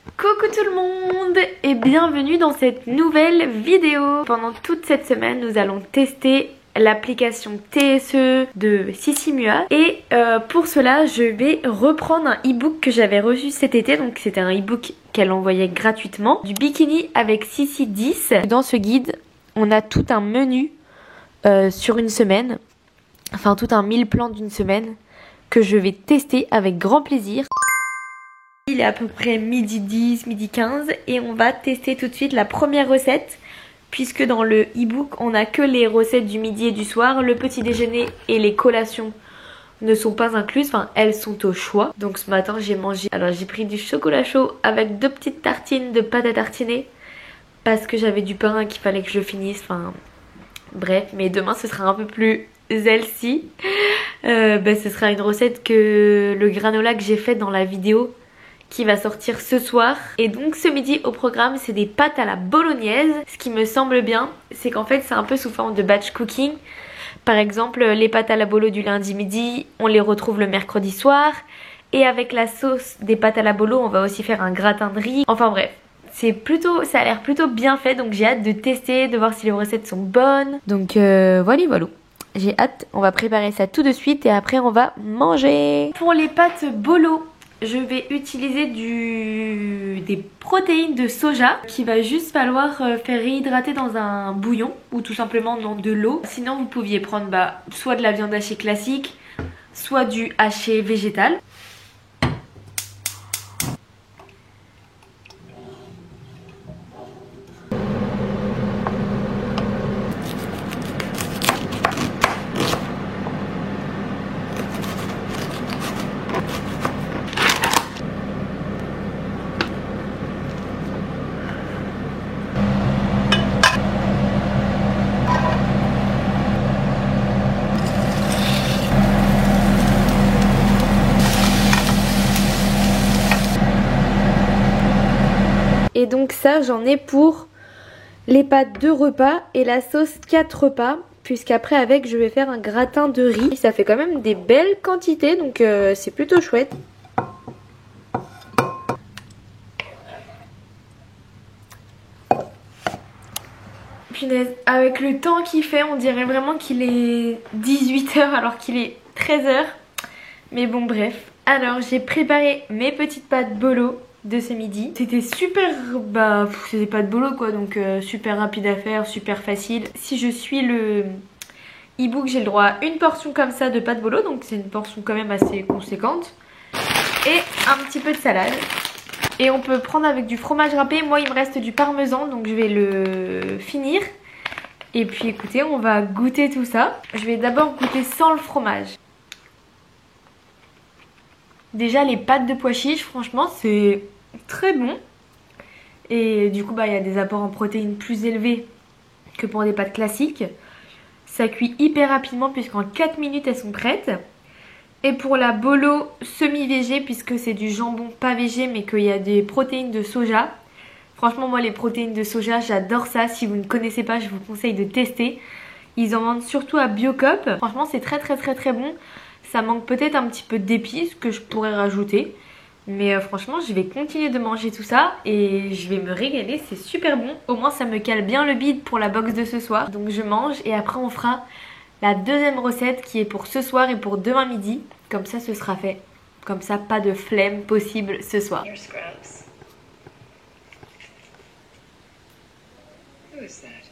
Coucou tout le monde et bienvenue dans cette nouvelle vidéo. Pendant toute cette semaine, nous allons tester l'application TSE de Sissi Mua et pour cela je vais reprendre un e-book que j'avais reçu cet été. Donc c'était un e-book qu'elle envoyait gratuitement, du bikini avec Sissi 10. Dans ce guide on a tout un menu sur une semaine, enfin tout un meal plan d'une semaine que je vais tester avec grand plaisir. Il est à peu près midi 10, midi 15 et on va tester tout de suite la première recette, puisque dans le e-book on n'a que les recettes du midi et du soir. Le petit déjeuner et les collations ne sont pas incluses, enfin elles sont au choix. Donc ce matin j'ai mangé, alors j'ai pris du chocolat chaud avec 2 petites tartines de pâte à tartiner parce que j'avais du pain qu'il fallait que je finisse, enfin bref. Mais demain ce sera un peu plus healthy. Ce sera une recette que le granola que j'ai fait dans la vidéo qui va sortir ce soir. Et donc ce midi au programme c'est des pâtes à la bolognaise. Ce qui me semble bien, c'est qu'en fait c'est un peu sous forme de batch cooking. Par exemple les pâtes à la bolo du lundi midi, on les retrouve le mercredi soir. Et avec la sauce des pâtes à la bolo, on va aussi faire un gratin de riz. Enfin bref, ça a l'air plutôt bien fait. Donc j'ai hâte de tester, de voir si les recettes sont bonnes. Donc voilà. J'ai hâte, on va préparer ça tout de suite et après on va manger. Pour les pâtes bolo, je vais utiliser des protéines de soja qu'il va juste falloir faire réhydrater dans un bouillon ou tout simplement dans de l'eau. Sinon vous pouviez prendre soit de la viande hachée classique, soit du haché végétal. Et donc ça j'en ai pour les pâtes 2 repas et la sauce 4 repas. Puisqu'après avec je vais faire un gratin de riz. Ça fait quand même des belles quantités, donc c'est plutôt chouette. Punaise, avec le temps qu'il fait on dirait vraiment qu'il est 18 h alors qu'il est 13 h. Mais bon bref. Alors j'ai préparé mes petites pâtes bolo de ce midi. C'était super, c'était pas de bolo quoi, donc super rapide à faire, super facile. Si je suis le e-book, j'ai le droit à une portion comme ça de pâtes bolo, donc c'est une portion quand même assez conséquente. Et un petit peu de salade. Et on peut prendre avec du fromage râpé. Moi il me reste du parmesan, donc je vais le finir. Et puis écoutez, on va goûter tout ça. Je vais d'abord goûter sans le fromage. Déjà les pâtes de pois chiches, franchement c'est très bon. Et du coup il y a des apports en protéines plus élevés que pour des pâtes classiques. Ça cuit hyper rapidement puisqu'en 4 minutes elles sont prêtes. Et pour la bolo semi-végé, puisque c'est du jambon pas végé mais qu'il y a des protéines de soja. Franchement moi les protéines de soja j'adore ça. Si vous ne connaissez pas, je vous conseille de tester. Ils en vendent surtout à Biocop. Franchement c'est très bon. Ça manque peut-être un petit peu d'épices que je pourrais rajouter. Mais franchement je vais continuer de manger tout ça et je vais me régaler, c'est super bon. Au moins ça me cale bien le bide pour la box de ce soir. Donc je mange et après on fera la deuxième recette qui est pour ce soir et pour demain midi. Comme ça ce sera fait. Comme ça pas de flemme possible ce soir. Who is that?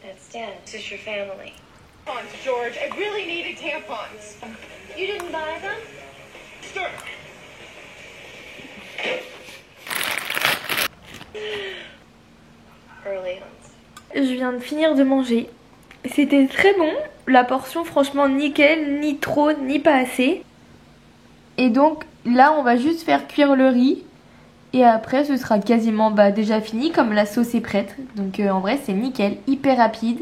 That's Dad. This is your family. Tampons, George. I really needed tampons. You didn't buy them? Sure. Early on. Je viens de finir de manger. C'était très bon. La portion franchement nickel, ni trop ni pas assez. Et donc là on va juste faire cuire le riz. Et après ce sera quasiment déjà fini, comme la sauce est prête. Donc en vrai c'est nickel, hyper rapide.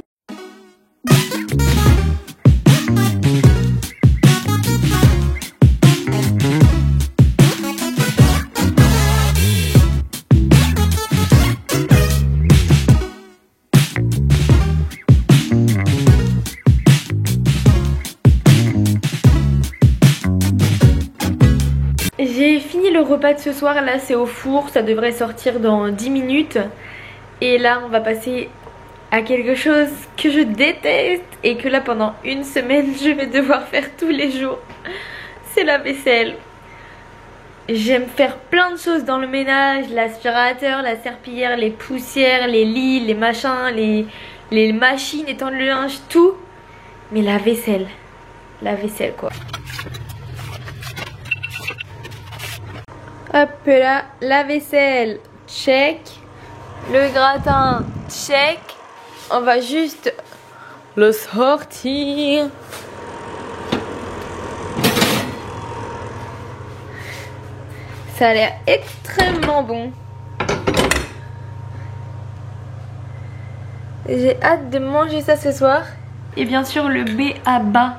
repas de ce soir là c'est au four, ça devrait sortir dans 10 minutes. Et là on va passer à quelque chose que je déteste et que là pendant une semaine je vais devoir faire tous les jours. C'est la vaisselle. J'aime faire plein de choses dans le ménage, l'aspirateur, la serpillière, les poussières, les lits, les machins, les machines, étendre le linge, tout. Mais la vaisselle quoi. Hop là, la vaisselle, check. Le gratin, check. On va juste le sortir. Ça a l'air extrêmement bon. J'ai hâte de manger ça ce soir. Et bien sûr le B.A.-ba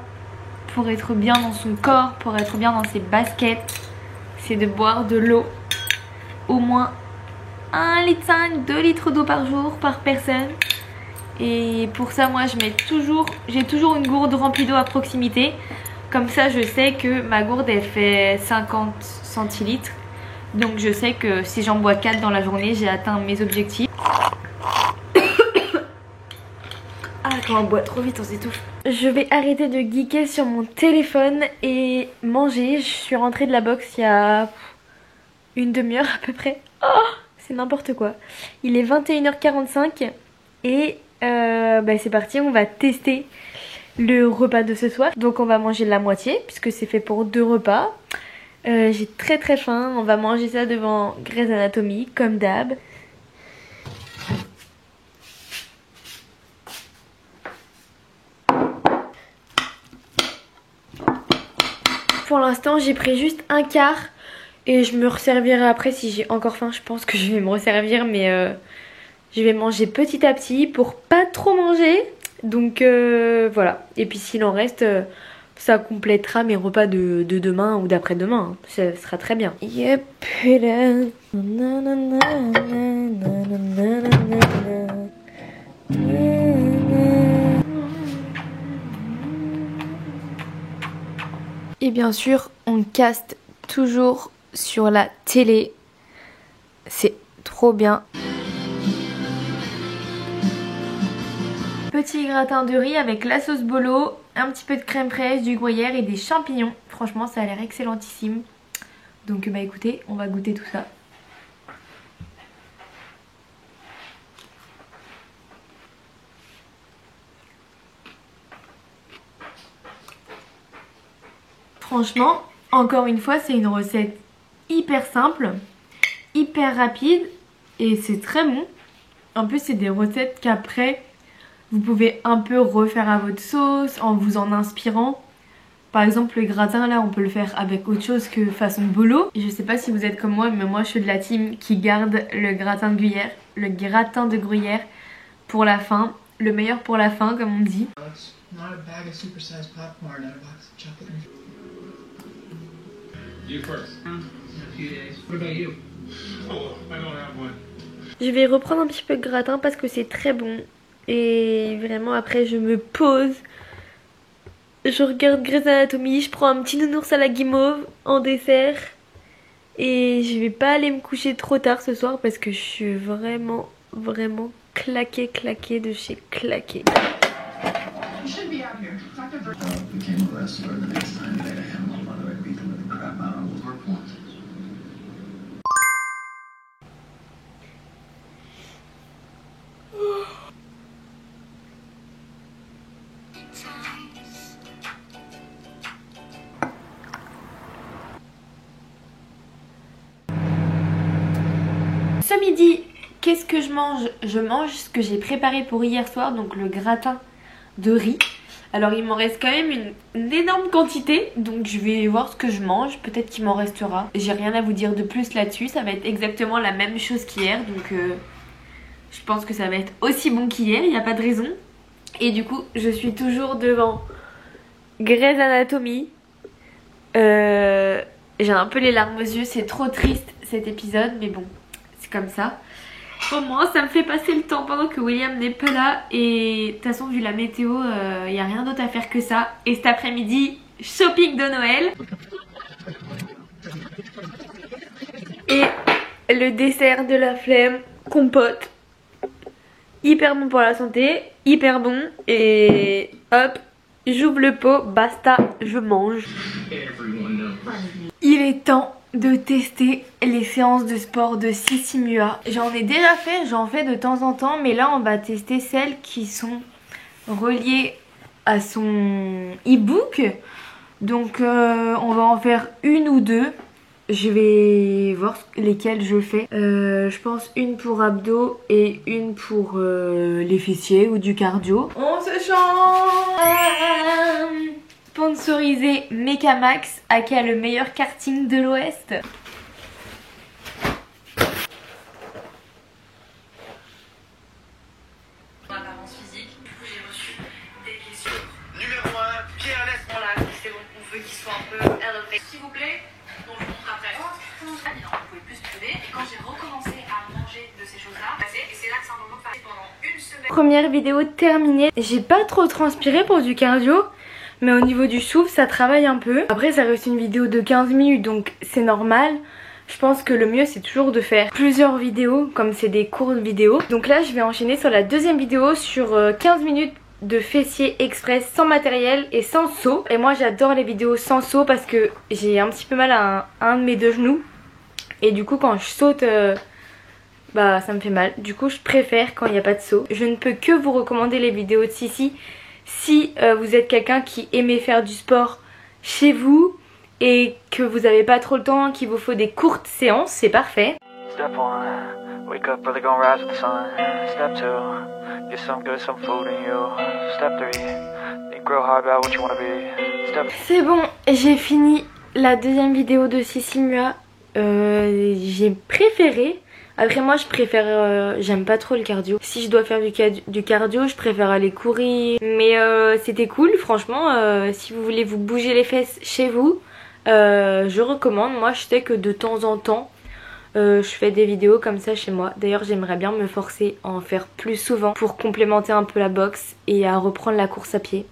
pour être bien dans son corps, pour être bien dans ses baskets, c'est de boire de l'eau. Au moins 1,5 litre, 2 litres d'eau par jour, par personne. Et pour ça moi j'ai toujours une gourde remplie d'eau à proximité. Comme ça je sais que ma gourde elle fait 50 centilitres. Donc je sais que si j'en bois 4 dans la journée, j'ai atteint mes objectifs. Ah, quand on boit trop vite, on s'étouffe. Je vais arrêter de geeker sur mon téléphone et manger. Je suis rentrée de la boxe il y a une demi-heure à peu près. Oh, c'est n'importe quoi. Il est 21h45 et c'est parti, on va tester le repas de ce soir. Donc on va manger la moitié puisque c'est fait pour 2 repas. J'ai très faim, on va manger ça devant Grey's Anatomy comme d'hab. Pour l'instant j'ai pris juste un quart et je me resservirai après si j'ai encore faim. Je pense que je vais me resservir mais je vais manger petit à petit pour pas trop manger. Donc voilà, et puis s'il en reste... ça complétera mes repas de demain ou d'après-demain. Ça sera très bien. Yep. Et bien sûr, on caste toujours sur la télé. C'est trop bien. Petit gratin de riz avec la sauce bolo, un petit peu de crème fraîche, du gruyère et des champignons. Franchement ça a l'air excellentissime. Donc bah écoutez, on va goûter tout ça. Franchement, encore une fois c'est une recette hyper simple, hyper rapide et c'est très bon. En plus c'est des recettes qu'après... vous pouvez un peu refaire à votre sauce en vous en inspirant. Par exemple le gratin là on peut le faire avec autre chose que façon bolo. Je sais pas si vous êtes comme moi mais moi je suis de la team qui garde le gratin de gruyère pour la fin. Le meilleur pour la fin comme on dit. Je vais reprendre un petit peu de gratin parce que c'est très bon. Et vraiment après je me pose, je regarde Grey's Anatomy, je prends un petit nounours à la guimauve en dessert. Et je vais pas aller me coucher trop tard ce soir parce que je suis vraiment claquée de chez claquée. Ce midi, qu'est-ce que je mange? Je mange ce que j'ai préparé pour hier soir, donc le gratin de riz. Alors il m'en reste quand même une énorme quantité, donc je vais voir ce que je mange, peut-être qu'il m'en restera. J'ai rien à vous dire de plus là-dessus, ça va être exactement la même chose qu'hier, donc je pense que ça va être aussi bon qu'hier, il n'y a pas de raison. Et du coup, je suis toujours devant Grey's Anatomy. J'ai un peu les larmes aux yeux, c'est trop triste cet épisode, mais bon, c'est comme ça. Au moins ça me fait passer le temps pendant que William n'est pas là. Et de toute façon vu la météo, il n'y a rien d'autre à faire que ça. Et cet après-midi, shopping de Noël. Et le dessert de la flemme, compote. Hyper bon pour la santé, hyper bon. Et hop, j'ouvre le pot, basta, je mange. Il est temps de tester les séances de sport de Sissi Mua. J'en ai déjà fait, j'en fais de temps en temps, mais là on va tester celles qui sont reliées à son e-book. Donc on va en faire une ou deux. Je vais voir lesquelles je fais. Je pense une pour abdos et une pour les fessiers ou du cardio. On se change. Sponsorisé Mekamax, aka le meilleur karting de l'Ouest. Apparence physique, du coup j'ai reçu des questions. Numéro 1, Pierre Lesmond. Voilà, c'est bon, on veut qu'il soit un peu élevé. S'il vous plaît, donc je vous montre après. Ah bien, vous pouvez plus trouver. Et quand j'ai recommencé à manger de ces choses-là, et c'est là que c'est un moment de passer pendant une semaine. Première vidéo terminée. J'ai pas trop transpiré pour du cardio, mais au niveau du souffle ça travaille un peu. Après ça reste une vidéo de 15 minutes donc c'est normal. Je pense que le mieux c'est toujours de faire plusieurs vidéos comme c'est des courtes vidéos. Donc là je vais enchaîner sur la deuxième vidéo sur 15 minutes de fessiers express sans matériel et sans seau. Et moi j'adore les vidéos sans seau parce que j'ai un petit peu mal à un de mes deux genoux. Et du coup quand je saute bah ça me fait mal. Du coup je préfère quand il n'y a pas de seau. Je ne peux que vous recommander les vidéos de Sissi si vous êtes quelqu'un qui aimait faire du sport chez vous et que vous n'avez pas trop le temps, qu'il vous faut des courtes séances, c'est parfait. Step 1, wake up early, gonna rise with the sun. Step 2, get some good, some food in you. Step 3, think real hard about what you wanna be. Step... C'est bon, j'ai fini la deuxième vidéo de Sissi Mua. J'ai préféré. Après moi je préfère, j'aime pas trop le cardio. Si je dois faire du cardio je préfère aller courir. Mais c'était cool franchement, si vous voulez vous bouger les fesses chez vous, je recommande. Moi je sais que de temps en temps je fais des vidéos comme ça chez moi. D'ailleurs j'aimerais bien me forcer à en faire plus souvent pour complémenter un peu la boxe et à reprendre la course à pied.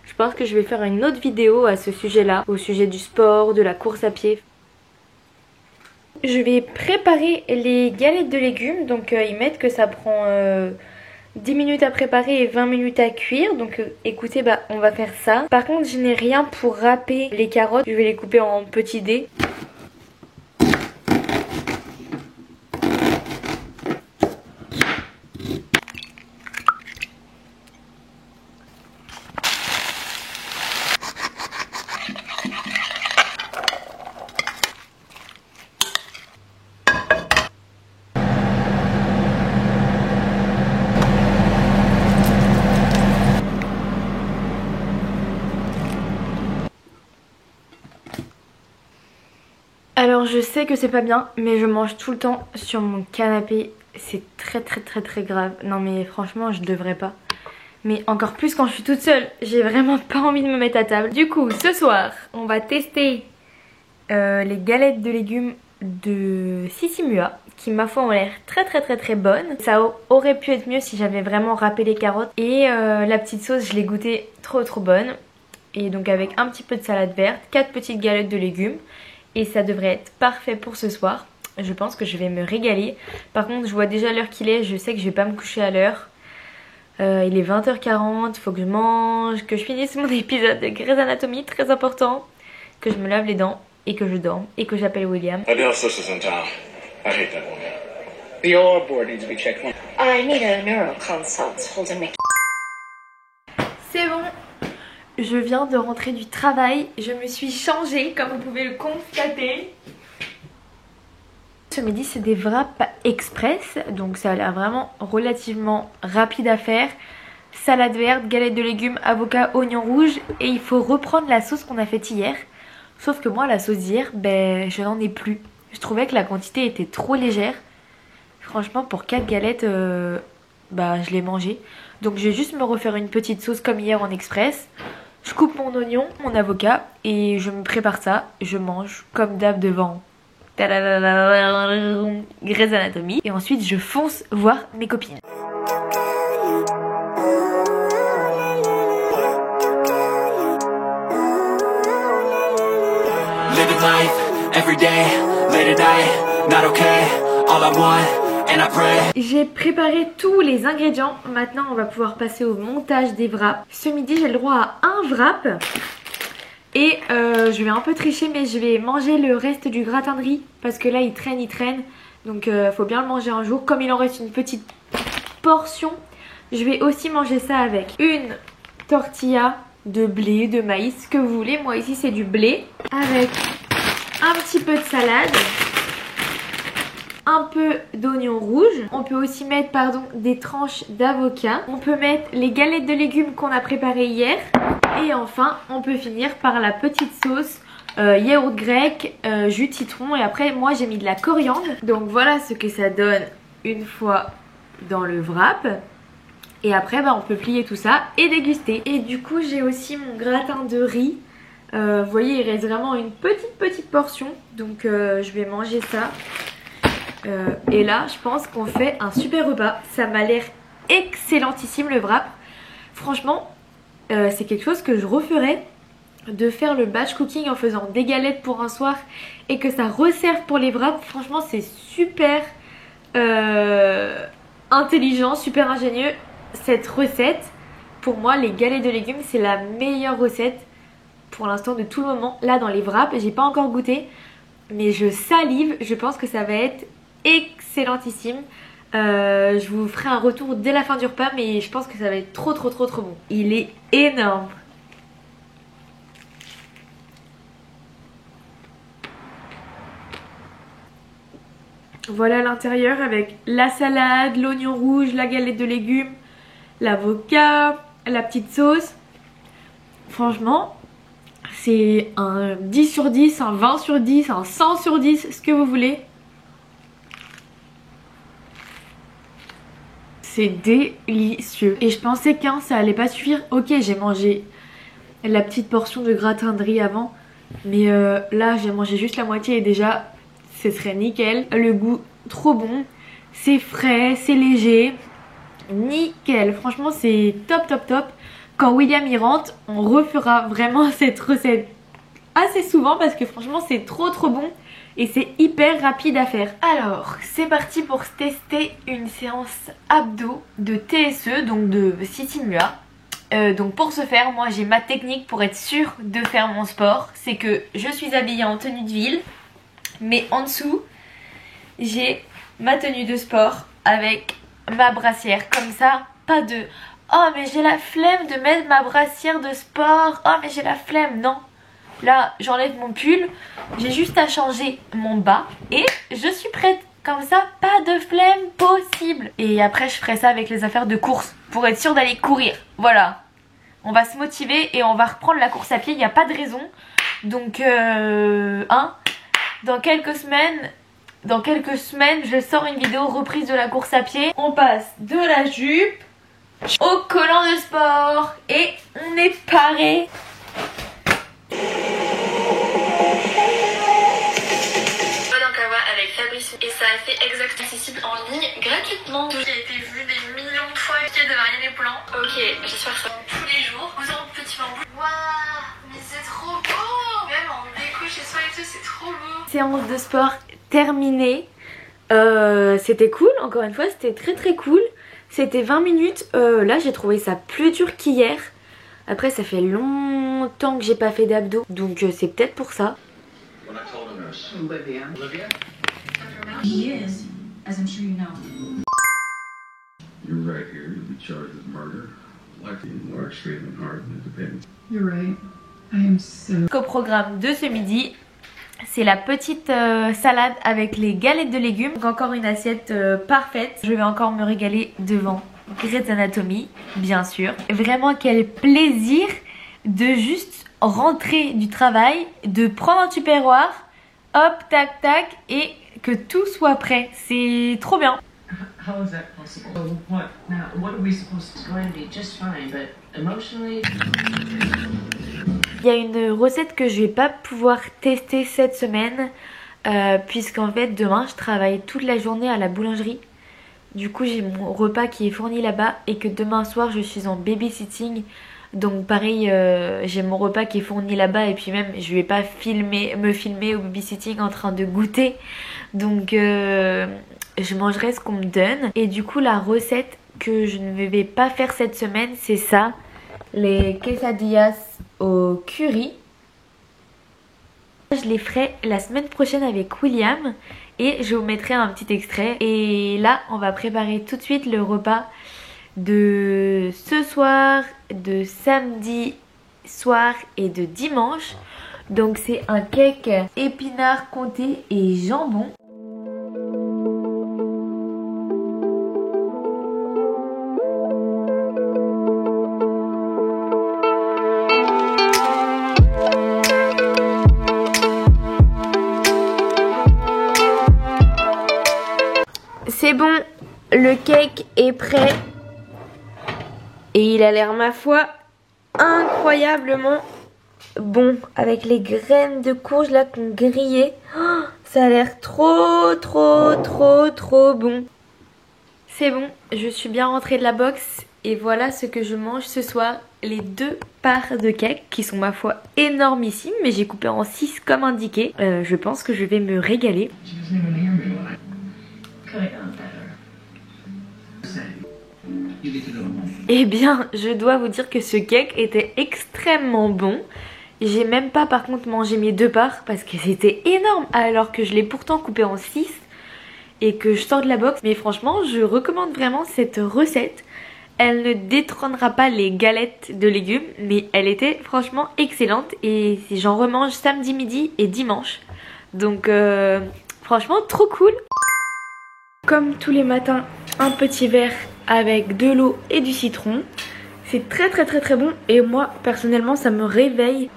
Je pense que je vais faire une autre vidéo à ce sujet là, au sujet du sport, de la course à pied. Je vais préparer les galettes de légumes, donc ils mettent que ça prend 10 minutes à préparer et 20 minutes à cuire, donc écoutez bah on va faire ça. Par contre je n'ai rien pour râper les carottes, je vais les couper en petits dés. Alors je sais que c'est pas bien, mais je mange tout le temps sur mon canapé. C'est très grave. Non mais franchement je devrais pas. Mais encore plus quand je suis toute seule. J'ai vraiment pas envie de me mettre à table. Du coup ce soir on va tester les galettes de légumes de Sissi Mua, qui ma foi ont l'air très bonnes. Ça aurait pu être mieux si j'avais vraiment râpé les carottes. Et la petite sauce je l'ai goûtée trop bonne. Et donc avec un petit peu de salade verte, 4 petites galettes de légumes. Et ça devrait être parfait pour ce soir. Je pense que je vais me régaler. Par contre je vois déjà l'heure qu'il est, je sais que je vais pas me coucher à l'heure. Il est 20h40, faut que je mange, que je finisse mon épisode de Grey's Anatomy, très important. Que je me lave les dents et que je dorme et que j'appelle William. Adele's sister's in town. I hate that woman. The OR board needs to be checked. I need a neuro consult. Hold on, C'est bon, je viens de rentrer du travail, je me suis changée comme vous pouvez le constater. Ce midi c'est des wraps express, donc ça a l'air vraiment relativement rapide à faire. Salade verte, galette de légumes, avocat, oignon rouge, et il faut reprendre la sauce qu'on a faite hier. Sauf que moi la sauce d'hier, ben je n'en ai plus. Je trouvais que la quantité était trop légère. Franchement pour 4 galettes, bah je l'ai mangée. Donc je vais juste me refaire une petite sauce comme hier en express. Je coupe mon oignon, mon avocat et je me prépare ça. Je mange comme d'hab devant Grey's Anatomy. Et ensuite je fonce voir mes copines. Living life, every day, late at night, not okay. All I want, and I pray. J'ai préparé tous les ingrédients. Maintenant on va pouvoir passer au montage des wraps. Ce midi j'ai le droit à un wrap. Et je vais un peu tricher, mais je vais manger le reste du gratin de riz. Parce que là il traîne. Donc faut bien le manger un jour. Comme il en reste une petite portion, je vais aussi manger ça avec une tortilla de blé, de maïs, ce que vous voulez. Moi ici c'est du blé. Avec un petit peu de salade. Un peu d'oignon rouge. On peut aussi mettre des tranches d'avocat. On peut mettre les galettes de légumes qu'on a préparées hier. Et enfin on peut finir par la petite sauce yaourt grec, jus de citron. Et après moi j'ai mis de la coriandre. Donc voilà ce que ça donne une fois dans le wrap. Et après on peut plier tout ça et déguster. Et du coup j'ai aussi mon gratin de riz. Vous voyez il reste vraiment une petite portion. Donc je vais manger ça. Et là je pense qu'on fait un super repas. Ça m'a l'air excellentissime le wrap. Franchement c'est quelque chose que je referais, de faire le batch cooking en faisant des galettes pour un soir et que ça resserve pour les wraps. Franchement c'est super intelligent, super ingénieux cette recette. Pour moi les galettes de légumes c'est la meilleure recette pour l'instant de tout le moment. Là dans les wraps j'ai pas encore goûté mais je salive, je pense que ça va être excellentissime. Je vous ferai un retour dès la fin du repas, mais je pense que ça va être trop bon. Il est énorme. Voilà l'intérieur avec la salade, l'oignon rouge, la galette de légumes, l'avocat, la petite sauce. Franchement c'est un 10 sur 10, un 20 sur 10, un 100 sur 10, ce que vous voulez. C'est délicieux. Et je pensais qu'un ça allait pas suffire. Ok j'ai mangé la petite portion de gratin de riz avant. Mais là j'ai mangé juste la moitié et déjà ce serait nickel. Le goût trop bon. C'est frais, c'est léger. Nickel. Franchement c'est top. Quand William y rentre on refera vraiment cette recette assez souvent. Parce que franchement c'est trop bon. Et c'est hyper rapide à faire. Alors c'est parti pour tester une séance abdos de TSE, donc de Sissimua. Donc pour ce faire, moi j'ai ma technique pour être sûre de faire mon sport. C'est que je suis habillée en tenue de ville, mais en dessous j'ai ma tenue de sport avec ma brassière. Comme ça, pas de « Oh mais j'ai la flemme de mettre ma brassière de sport, oh mais j'ai la flemme », non. Là j'enlève mon pull, j'ai juste à changer mon bas et je suis prête. Comme ça, pas de flemme possible. Et après je ferai ça avec les affaires de course pour être sûre d'aller courir. Voilà, on va se motiver et on va reprendre la course à pied, il n'y a pas de raison. Donc dans quelques semaines je sors une vidéo reprise de la course à pied. On passe de la jupe au collant de sport et on est paré. Avec Fabrice et ça a été exactement accessible en ligne gratuitement. J'ai été vu des millions de fois de Marianne et Poulan. Ok, j'espère que ça va tous les jours. Vous en petit bambou. Waouh, mais c'est trop beau. Même en déco chez soi et tout, c'est trop beau. Séance de sport terminée. C'était cool, encore une fois, c'était très cool. C'était 20 minutes. Là, j'ai trouvé ça plus dur qu'hier. Après, ça fait longtemps que j'ai pas fait d'abdos, donc c'est peut-être pour ça. When I told the nurse. Olivia. Olivia? He is, as I'm sure you know. You're right here. You'll be charged with murder. Life in large treatment, heart independence. You're right. I am so... Au programme de ce midi, c'est la petite salade avec les galettes de légumes. Donc encore une assiette parfaite. Je vais encore me régaler devant Grey's Anatomy, bien sûr. Vraiment quel plaisir de juste rentrer du travail, de prendre un tupperware, hop, tac, tac, et que tout soit prêt. C'est trop bien. How is that possible? What? Now, what are we supposed to... It's going to be just fine, but emotionally... Il y a une recette que je vais pas pouvoir tester cette semaine, puisqu'en fait demain je travaille toute la journée à la boulangerie. Du coup j'ai mon repas qui est fourni là-bas et que demain soir je suis en babysitting Donc pareil, j'ai mon repas qui est fourni là-bas et puis même je vais pas me filmer au babysitting en train de goûter. Donc je mangerai ce qu'on me donne. Et du coup la recette que je ne vais pas faire cette semaine, c'est ça. Les quesadillas au curry. Je les ferai la semaine prochaine avec William et je vous mettrai un petit extrait. Et là on va préparer tout de suite le repas de ce soir, de samedi soir et de dimanche. Donc c'est un cake épinards comté et jambon. C'est bon, le cake est prêt et il a l'air, ma foi, incroyablement bon avec les graines de courge là qu'on grillait. Oh, ça a l'air trop bon. C'est bon, je suis bien rentrée de la boxe et voilà ce que je mange ce soir. Les 2 parts de cake qui sont, ma foi, énormissimes, mais j'ai coupé en 6 comme indiqué. Je pense que je vais me régaler. Eh bien, je dois vous dire que ce cake était extrêmement bon. J'ai même pas par contre mangé mes 2 parts parce que c'était énorme alors que je l'ai pourtant coupé en 6 et que je sors de la boxe. Mais franchement, je recommande vraiment cette recette. Elle ne détrônera pas les galettes de légumes, mais elle était franchement excellente et j'en remange samedi midi et dimanche. Donc franchement trop cool. Comme tous les matins, un petit verre avec de l'eau et du citron. C'est très bon et moi personnellement ça me réveille.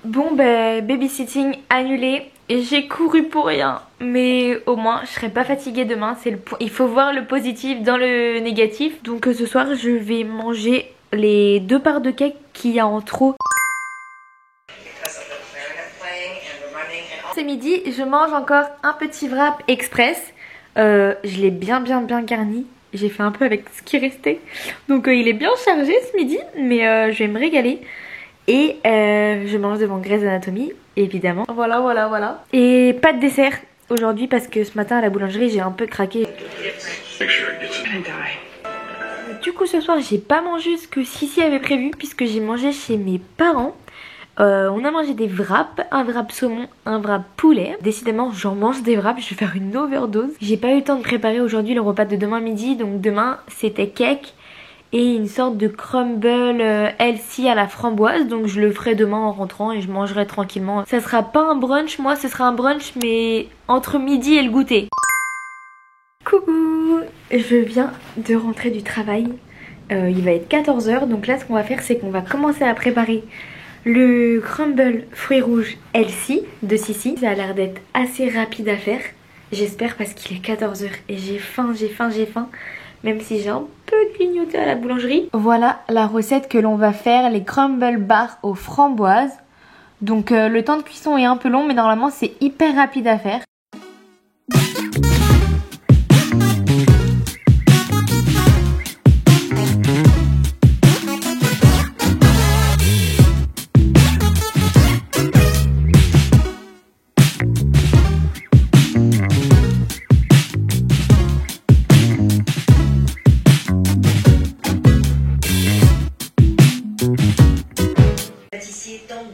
Bon ben babysitting annulé. J'ai couru pour rien, mais au moins je serai pas fatiguée demain. Il faut voir le positif dans le négatif. Donc ce soir je vais manger les 2 parts de cake qu'il y a en trop. C'est midi, je mange encore un petit wrap express. Je l'ai bien garni. J'ai fait un peu avec ce qui restait. Donc il est bien chargé ce midi, mais je vais me régaler. Et je mange devant Grey's Anatomy, évidemment. Voilà. Et pas de dessert aujourd'hui parce que ce matin à la boulangerie j'ai un peu craqué. Du coup ce soir j'ai pas mangé ce que Sissi avait prévu puisque j'ai mangé chez mes parents. On a mangé des wraps, un wrap saumon, un wrap poulet. Décidément j'en mange des wraps, je vais faire une overdose. J'ai pas eu le temps de préparer aujourd'hui le repas de demain midi. Donc demain c'était cake et une sorte de crumble healthy à la framboise. Donc je le ferai demain en rentrant et je mangerai tranquillement. Ça sera pas un brunch, moi ce sera un brunch mais entre midi et le goûter. Coucou, je viens de rentrer du travail. Il va être 14 h. Donc là ce qu'on va faire c'est qu'on va commencer à préparer le crumble fruits rouges healthy de Sissi. Ça a l'air d'être assez rapide à faire. J'espère parce qu'il est 14 h et j'ai faim. Même si j'ai un peu grignoté à la boulangerie. Voilà la recette que l'on va faire. Les crumble bars aux framboises. Donc le temps de cuisson est un peu long mais normalement c'est hyper rapide à faire.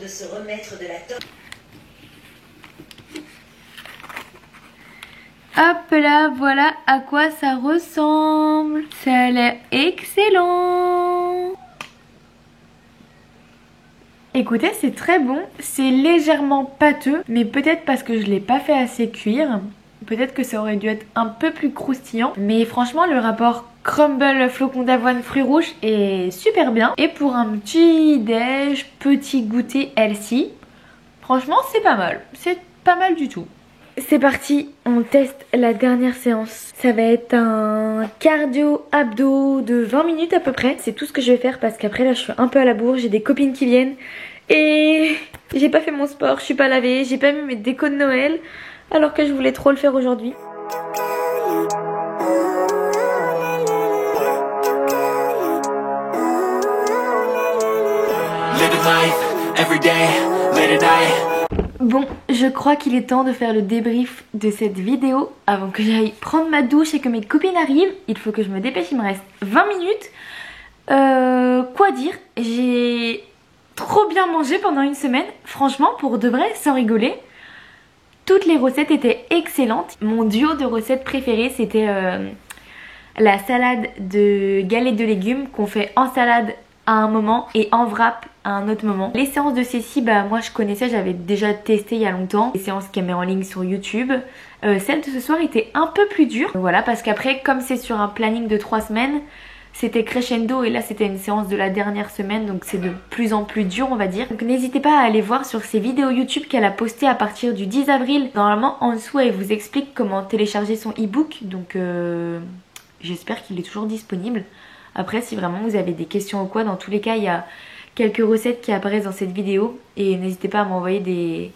De se remettre de la Hop là, voilà à quoi ça ressemble. Ça a l'air excellent. Écoutez, c'est très bon. C'est légèrement pâteux, mais peut-être parce que je l'ai pas fait assez cuire. Peut-être que ça aurait dû être un peu plus croustillant. Mais franchement, le rapport crumble flocon d'avoine fruits rouges est super bien. Et pour un petit déj, petit goûter healthy, franchement c'est pas mal. C'est pas mal du tout. C'est parti, on teste la dernière séance. Ça va être un cardio abdos de 20 minutes à peu près. C'est tout ce que je vais faire parce qu'après là je suis un peu à la bourre. J'ai des copines qui viennent et j'ai pas fait mon sport, je suis pas lavée. J'ai pas mis mes décos de Noël alors que je voulais trop le faire aujourd'hui. life, every day, late at night. Bon, je crois qu'il est temps de faire le débrief de cette vidéo avant que j'aille prendre ma douche et que mes copines arrivent. Il faut que je me dépêche, il me reste 20 minutes. Quoi dire? J'ai trop bien mangé pendant une semaine, franchement, pour de vrai, sans rigoler. Toutes les recettes étaient excellentes. Mon duo de recettes préférées, c'était la salade de galettes de légumes qu'on fait en salade à un moment et en wrap à un autre moment. Les séances de Cécile, bah moi je connaissais, j'avais déjà testé il y a longtemps. Les séances qu'elle met en ligne sur YouTube. Celle de ce soir était un peu plus dure. Voilà, parce qu'après, comme c'est sur un planning de 3 semaines, c'était crescendo et là c'était une séance de la dernière semaine, donc c'est de plus en plus dur on va dire. Donc n'hésitez pas à aller voir sur ses vidéos YouTube qu'elle a postées à partir du 10 avril. Normalement en dessous elle vous explique comment télécharger son e-book, donc j'espère qu'il est toujours disponible. Après si vraiment vous avez des questions ou quoi, dans tous les cas il y a quelques recettes qui apparaissent dans cette vidéo et n'hésitez pas à m'envoyer des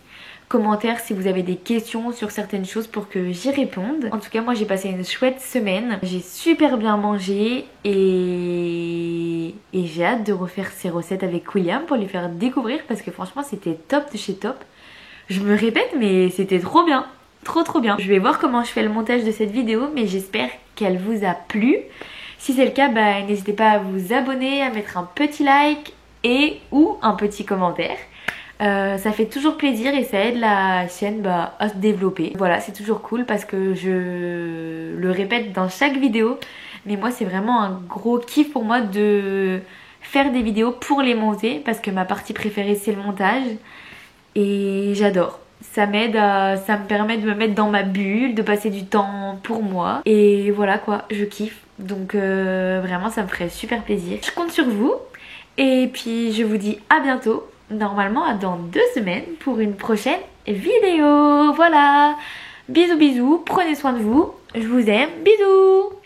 commentaires si vous avez des questions sur certaines choses pour que j'y réponde. En tout cas moi j'ai passé une chouette semaine, j'ai super bien mangé et j'ai hâte de refaire ces recettes avec William pour lui faire découvrir parce que franchement c'était top de chez top. Je me répète mais c'était trop bien, trop bien. Je vais voir comment je fais le montage de cette vidéo mais j'espère qu'elle vous a plu. Si c'est le cas, bah, n'hésitez pas à vous abonner, à mettre un petit like et ou un petit commentaire. Ça fait toujours plaisir et ça aide la chaîne à se développer. Voilà, c'est toujours cool parce que je le répète dans chaque vidéo. Mais moi c'est vraiment un gros kiff pour moi de faire des vidéos pour les monter parce que ma partie préférée c'est le montage. Et j'adore. Ça m'aide, ça me permet de me mettre dans ma bulle, de passer du temps pour moi. Et voilà quoi, je kiffe. Donc vraiment ça me ferait super plaisir. Je compte sur vous. Et puis je vous dis à bientôt. Normalement dans 2 semaines pour une prochaine vidéo. Voilà. Bisous bisous. Prenez soin de vous. Je vous aime. Bisous.